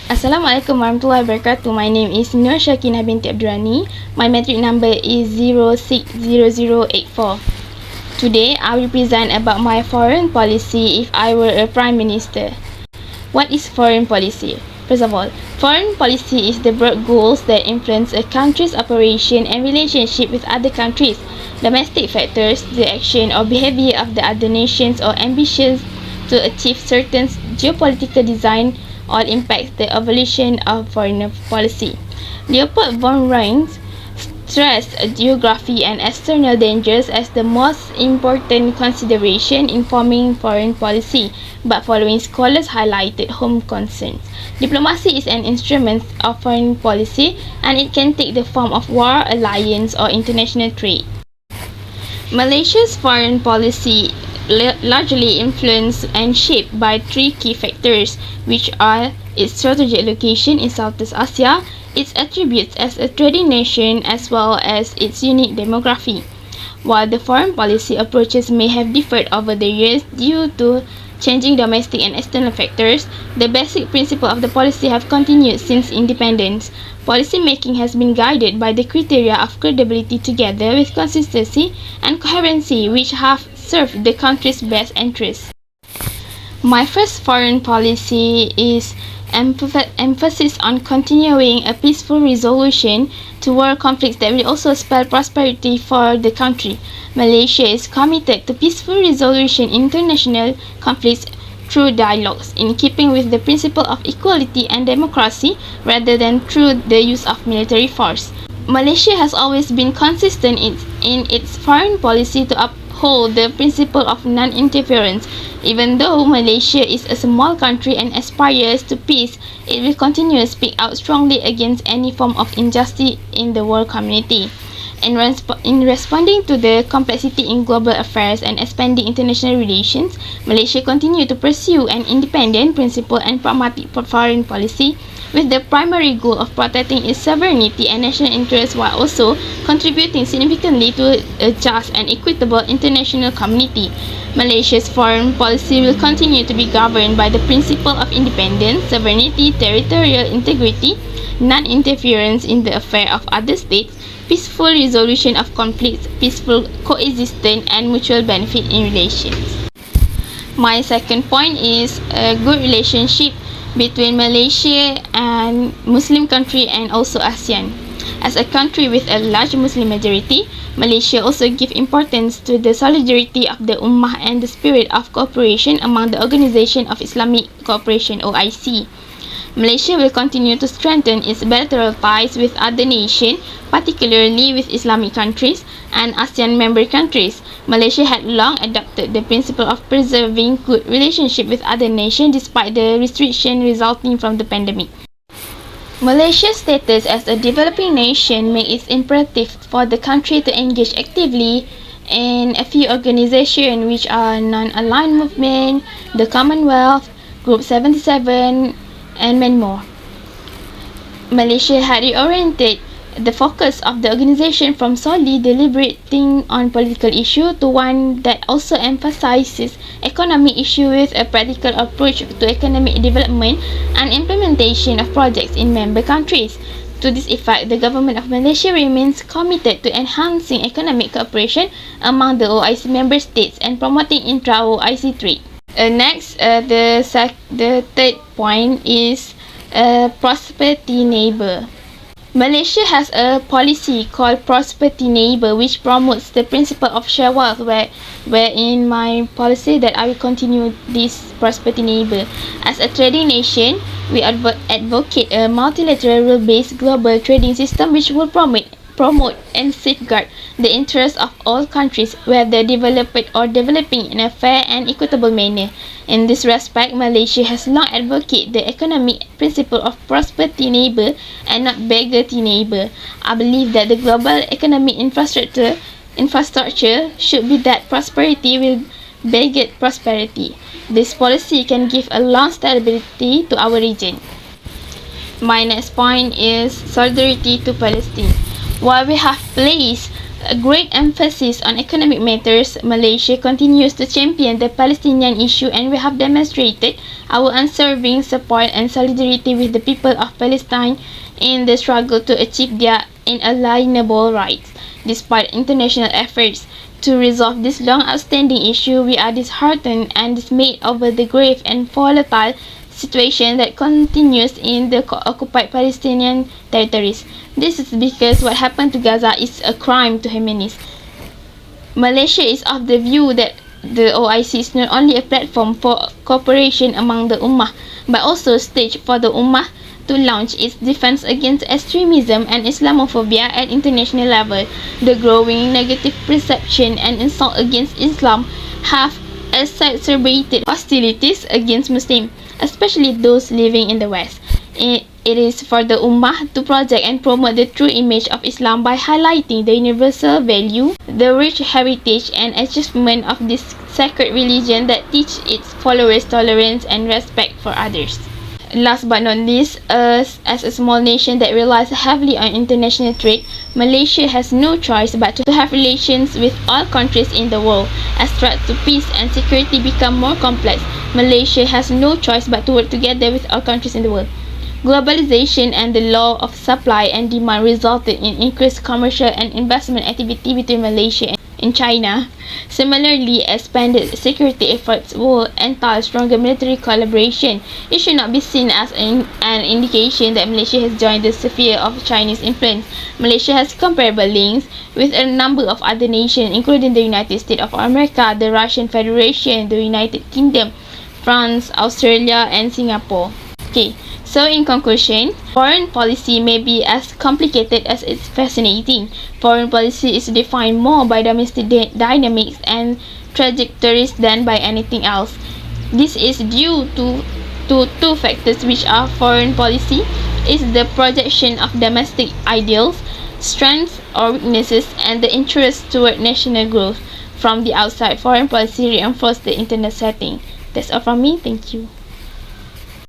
Assalamualaikum warahmatullahi wabarakatuh. My name is Nur Shakina binti Abdurrani. My metric number is 060084. Today, I will present about my foreign policy if I were a prime minister. What is foreign policy? First of all, foreign policy is the broad goals that influence a country's operation and relationship with other countries. Domestic factors, the action or behavior of the other nations or ambitions to achieve certain geopolitical design all impacts the evolution of foreign policy. Leopold von Rheims stressed geography and external dangers as the most important consideration in forming foreign policy, but following scholars highlighted home concerns. Diplomacy is an instrument of foreign policy, and it can take the form of war, alliance, or international trade. Malaysia's foreign policy largely influenced and shaped by three key factors, which are its strategic location in Southeast Asia, its attributes as a trading nation, as well as its unique demography. While the foreign policy approaches may have differed over the years due to changing domestic and external factors, the basic principles of the policy have continued since independence. Policy making has been guided by the criteria of credibility together with consistency and coherency, which have served the country's best interests. My first foreign policy is emphasis on continuing a peaceful resolution to war conflicts that will also spell prosperity for the country. Malaysia is committed to peaceful resolution in international conflicts through dialogues, in keeping with the principle of equality and democracy rather than through the use of military force. Malaysia has always been consistent in its foreign policy to uphold the principle of non-interference. Even though Malaysia is a small country and aspires to peace, it will continue to speak out strongly against any form of injustice in the world community. In responding to the complexity in global affairs and expanding international relations, Malaysia continues to pursue an independent, principled and pragmatic foreign policy with the primary goal of protecting its sovereignty and national interests while also contributing significantly to a just and equitable international community. Malaysia's foreign policy will continue to be governed by the principle of independence, sovereignty, territorial integrity, non-interference in the affairs of other states, peaceful resolution of conflicts, peaceful coexistence, and mutual benefit in relations. My second point is a good relationship between Malaysia and Muslim country and also ASEAN. As a country with a large Muslim majority, Malaysia also gives importance to the solidarity of the Ummah and the spirit of cooperation among the Organisation of Islamic Cooperation (OIC). Malaysia will continue to strengthen its bilateral ties with other nations, particularly with Islamic countries and ASEAN member countries. Malaysia had long adopted the principle of preserving good relationship with other nations despite the restriction resulting from the pandemic. Malaysia's status as a developing nation makes it imperative for the country to engage actively in a few organizations which are Non-Aligned Movement, the Commonwealth, Group 77, and many more. Malaysia had reoriented the focus of the organisation from solely deliberating on political issues to one that also emphasizes economic issues with a practical approach to economic development and implementation of projects in member countries. To this effect, the government of Malaysia remains committed to enhancing economic cooperation among the OIC member states and promoting intra-OIC trade. The third point is prosperity neighbour. Malaysia has a policy called Prosperity Neighbour, which promotes the principle of share wealth, where in my policy that I will continue this Prosperity Neighbour. As a trading nation, we advocate a multilateral rule-based global trading system which will promote and safeguard the interests of all countries, whether developed or developing, in a fair and equitable manner. In this respect, Malaysia has long advocated the economic principle of prosperity neighbour and not beggarty neighbour. I believe that the global economic infrastructure should be that prosperity will beget prosperity. This policy can give a long stability to our region. My next point is solidarity to Palestine. While we have placed a great emphasis on economic matters, Malaysia continues to champion the Palestinian issue, and we have demonstrated our unswerving support and solidarity with the people of Palestine in the struggle to achieve their inalienable rights. Despite international efforts to resolve this long-outstanding issue, we are disheartened and dismayed over the grave and volatile situation that continues in the occupied Palestinian territories. This is because what happened to Gaza is a crime to humanity. Malaysia is of the view that the OIC is not only a platform for cooperation among the Ummah, but also a stage for the Ummah to launch its defense against extremism and Islamophobia at international level. The growing negative perception and insult against Islam have exacerbated hostilities against Muslims, especially those living in the West. It is for the Ummah to project and promote the true image of Islam by highlighting the universal value, the rich heritage and achievement of this sacred religion that teach its followers tolerance and respect for others. Last but not least, as a small nation that relies heavily on international trade, Malaysia has no choice but to have relations with all countries in the world. As threats to peace and security become more complex, Malaysia has no choice but to work together with all countries in the world. Globalization and the law of supply and demand resulted in increased commercial and investment activity between Malaysia and China. Similarly, expanded security efforts will entail stronger military collaboration. It should not be seen as an indication that Malaysia has joined the sphere of Chinese influence. Malaysia has comparable links with a number of other nations, including the United States of America, the Russian Federation, the United Kingdom, France, Australia, and Singapore. Okay, so in conclusion, foreign policy may be as complicated as it's fascinating. Foreign policy is defined more by domestic dynamics and trajectories than by anything else. This is due to two factors, which are foreign policy is the projection of domestic ideals, strengths or weaknesses, and the interest toward national growth. From the outside, foreign policy reinforces the internal setting. That's all from me. Thank you.